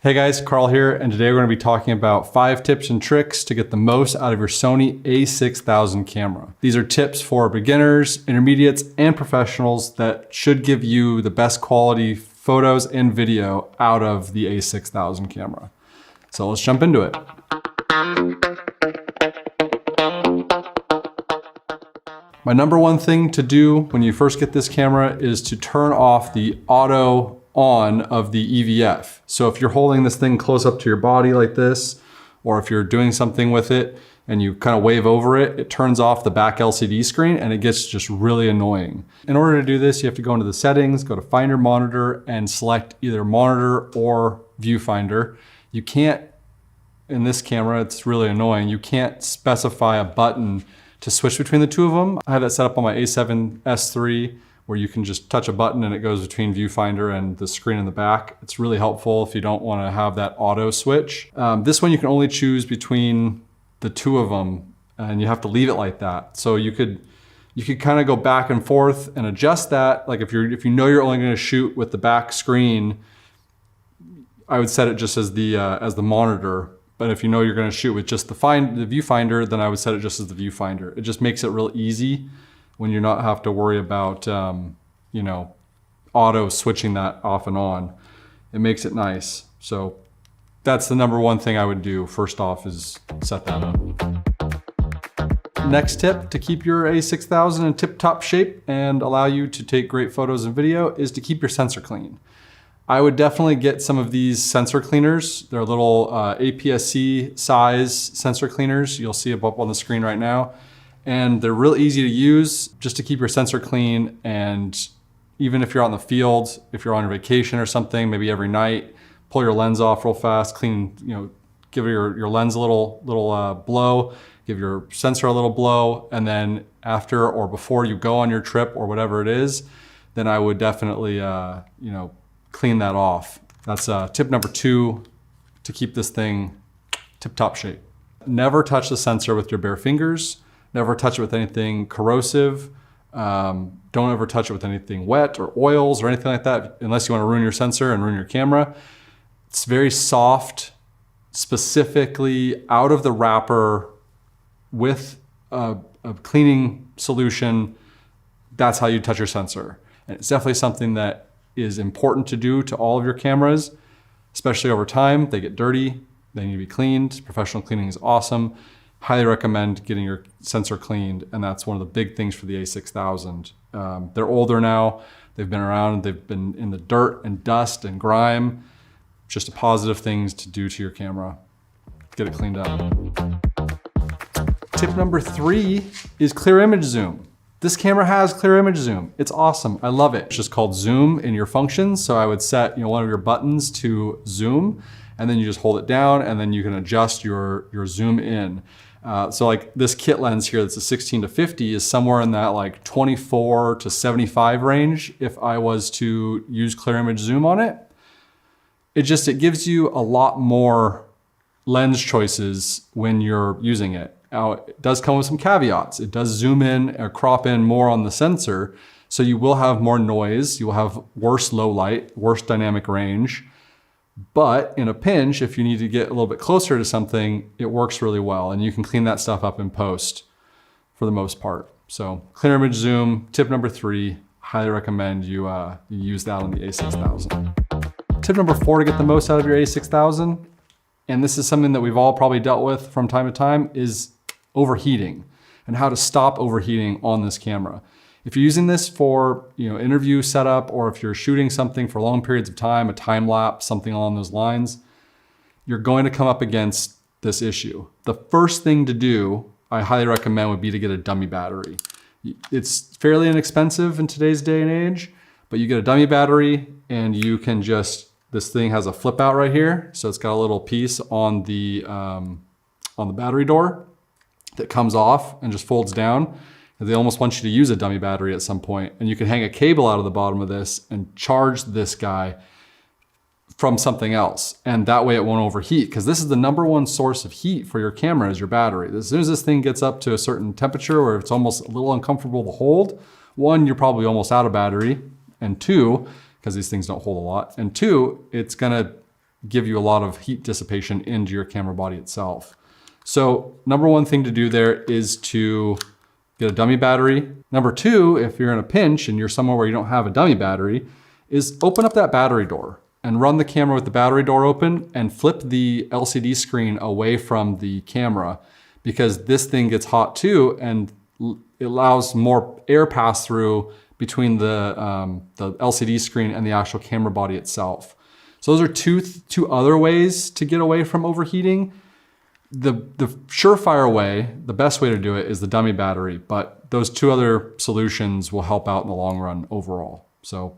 Hey guys, Carl here, and today we're going to be talking about 5 tips and tricks to get the most out of your Sony A6000 camera. These are tips for beginners, intermediates, and professionals that should give you the best quality photos and video out of the A6000 camera. So let's jump into it. My number one thing to do when you first get this camera is to turn off the auto on of the EVF. So if you're holding this thing close up to your body like this, or if you're doing something with it and you kind of wave over it, it turns off the back LCD screen and it gets just really annoying. In order to do this, you have to go into the settings, go to Find Your Monitor, and select either Monitor or Viewfinder. You can't, in this camera, it's really annoying, you can't specify a button to switch between the two of them. I have that set up on my A7S III, where you can just touch a button and it goes between viewfinder and the screen in the back. It's really helpful if you don't want to have that auto switch. This one you can only choose between the two of them, and you have to leave it like that. So you could kind of go back and forth and adjust that. Like if you know you're only going to shoot with the back screen, I would set it just as the monitor. But if you know you're going to shoot with just the viewfinder, then I would set it just as the viewfinder. It just makes it real easy when you're not have to worry about, auto switching that off and on. It makes it nice. So that's the number one thing I would do first off, is set that up. Next tip to keep your A6000 in tip-top shape and allow you to take great photos and video is to keep your sensor clean. I would definitely get some of these sensor cleaners. They're little APS-C size sensor cleaners. You'll see them up on the screen right now. And they're real easy to use just to keep your sensor clean. And even if you're out in the field, if you're on your vacation or something, maybe every night, pull your lens off real fast, clean, give your lens a little blow, give your sensor a little blow, and then after or before you go on your trip or whatever it is, then I would definitely, clean that off. That's tip number 2 to keep this thing tip-top shape. Never touch the sensor with your bare fingers. Never touch it with anything corrosive. Don't ever touch it with anything wet or oils or anything like that, unless you want to ruin your sensor and ruin your camera. It's very soft, specifically out of the wrapper with a cleaning solution. That's how you touch your sensor. And it's definitely something that is important to do to all of your cameras, especially over time. They get dirty, they need to be cleaned. Professional cleaning is awesome. Highly recommend getting your sensor cleaned, and that's one of the big things for the A6000. They're older now, they've been around, they've been in the dirt and dust and grime. Just positive things to do to your camera. Get it cleaned up. Tip number 3 is clear image zoom. This camera has clear image zoom. It's awesome, I love it. It's just called zoom in your functions. So I would set one of your buttons to zoom, and then you just hold it down, and then you can adjust your zoom in. So like this kit lens here, that's a 16 to 50, is somewhere in that like 24 to 75 range if I was to use clear image zoom on it. It gives you a lot more lens choices when you're using it. Now, it does come with some caveats. It does zoom in or crop in more on the sensor, so you will have more noise, you will have worse low light, worse dynamic range. But in a pinch, if you need to get a little bit closer to something, it works really well, and you can clean that stuff up in post for the most part. So clear image zoom, tip number 3, highly recommend you use that on the A6000. Tip number 4 to get the most out of your A6000, and this is something that we've all probably dealt with from time to time, is overheating and how to stop overheating on this camera. If you're using this for interview setup, or if you're shooting something for long periods of time, a time lapse, something along those lines, you're going to come up against this issue. The first thing to do, I highly recommend, would be to get a dummy battery. It's fairly inexpensive in today's day and age, but you get a dummy battery and you can this thing has a flip out right here. So it's got a little piece on the battery door that comes off and just folds down. They almost want you to use a dummy battery at some point, and you can hang a cable out of the bottom of this and charge this guy from something else. And that way it won't overheat, because this is the number one source of heat for your camera, is your battery. As soon as this thing gets up to a certain temperature where it's almost a little uncomfortable to hold, 1, you're probably almost out of battery, and 2, because these things don't hold a lot, and 2, it's gonna give you a lot of heat dissipation into your camera body itself. So number one thing to do there is to get a dummy battery. Number two, if you're in a pinch and you're somewhere where you don't have a dummy battery, is open up that battery door and run the camera with the battery door open and flip the LCD screen away from the camera, because this thing gets hot too and it allows more air pass through between the LCD screen and the actual camera body itself. So those are two other ways to get away from overheating. The surefire way, the best way to do it is the dummy battery, but those two other solutions will help out in the long run overall. So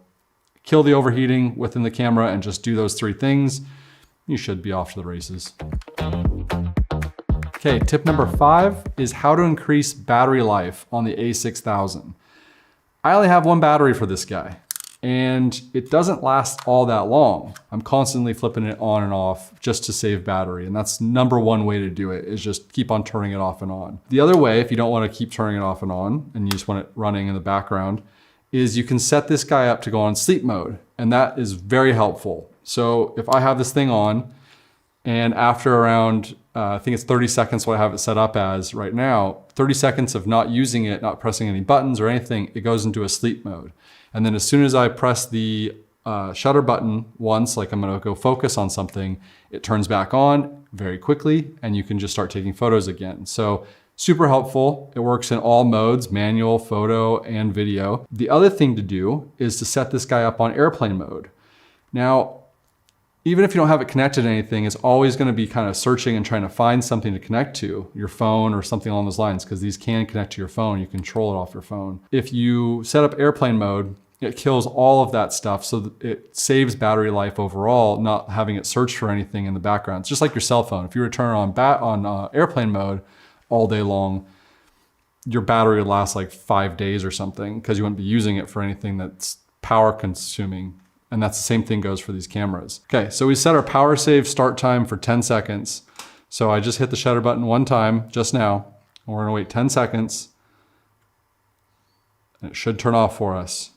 kill the overheating within the camera and just do those three things. You should be off to the races. Okay, tip number 5 is how to increase battery life on the A6000. I only have one battery for this guy, and it doesn't last all that long. I'm constantly flipping it on and off just to save battery, and that's number one way to do it, is just keep on turning it off and on. The other way, if you don't want to keep turning it off and on, and you just want it running in the background, is you can set this guy up to go on sleep mode, and that is very helpful. So if I have this thing on, and after around, I think it's 30 seconds what I have it set up as right now, 30 seconds of not using it, not pressing any buttons or anything, it goes into a sleep mode. And then as soon as I press the shutter button once, like I'm gonna go focus on something, it turns back on very quickly and you can just start taking photos again. So super helpful. It works in all modes, manual, photo, and video. The other thing to do is to set this guy up on airplane mode. Now, even if you don't have it connected to anything, it's always gonna be kind of searching and trying to find something to connect to, your phone or something along those lines, because these can connect to your phone. You control it off your phone. If you set up airplane mode, it kills all of that stuff, so that it saves battery life overall, not having it search for anything in the background. It's just like your cell phone. If you were to turn it on airplane mode all day long, your battery would last like 5 days or something, because you wouldn't be using it for anything that's power consuming. And that's the same thing goes for these cameras. Okay, so we set our power save start time for 10 seconds. So I just hit the shutter button one time just now, and we're gonna wait 10 seconds. And it should turn off for us.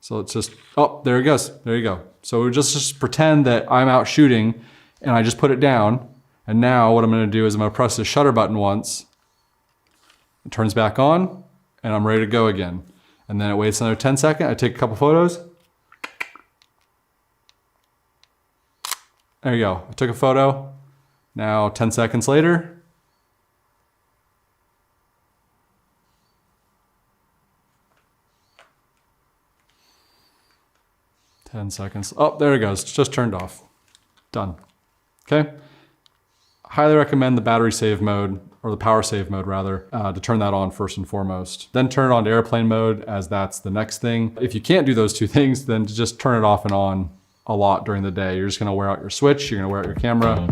So let's just, oh, there it goes, there you go. So we just pretend that I'm out shooting and I just put it down. And now what I'm gonna do is I'm gonna press the shutter button once. It turns back on and I'm ready to go again. And then it waits another 10 seconds. I take a couple photos. There you go. I took a photo. Now 10 seconds later. Oh, there it goes. It's just turned off. Done. Okay. Highly recommend the battery save mode, or the power save mode rather, to turn that on first and foremost. Then turn it on to airplane mode, as that's the next thing. If you can't do those two things, then just turn it off and on a lot during the day. You're just gonna wear out your switch, you're gonna wear out your camera.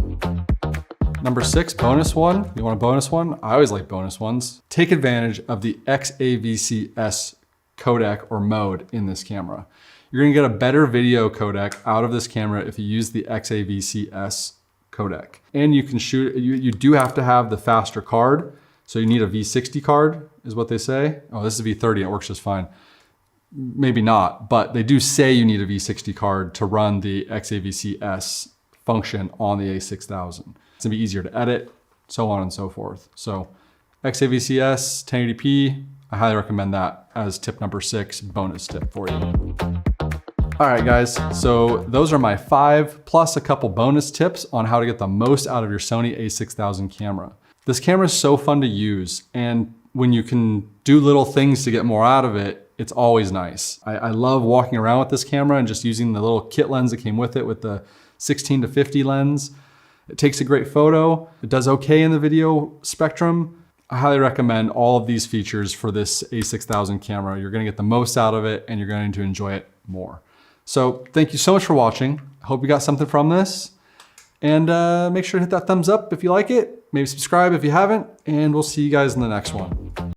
Number 6, bonus one. You want a bonus one? I always like bonus ones. Take advantage of the XAVCS codec or mode in this camera. You're gonna get a better video codec out of this camera if you use the XAVCS codec. And you can shoot, you do have to have the faster card. So you need a V60 card is what they say. Oh, this is V30, it works just fine. Maybe not, but they do say you need a V60 card to run the XAVCS function on the A6000. It's gonna be easier to edit, so on and so forth. So XAVCS, 1080p, I highly recommend that as tip number 6, bonus tip for you. All right, guys, so those are my 5 plus a couple bonus tips on how to get the most out of your Sony A6000 camera. This camera is so fun to use, and when you can do little things to get more out of it, it's always nice. I love walking around with this camera and just using the little kit lens that came with it with the 16-50 lens. It takes a great photo. It does okay in the video spectrum. I highly recommend all of these features for this A6000 camera. You're gonna get the most out of it and you're going to enjoy it more. So thank you so much for watching. I hope you got something from this. And make sure to hit that thumbs up if you like it. Maybe subscribe if you haven't. And we'll see you guys in the next one.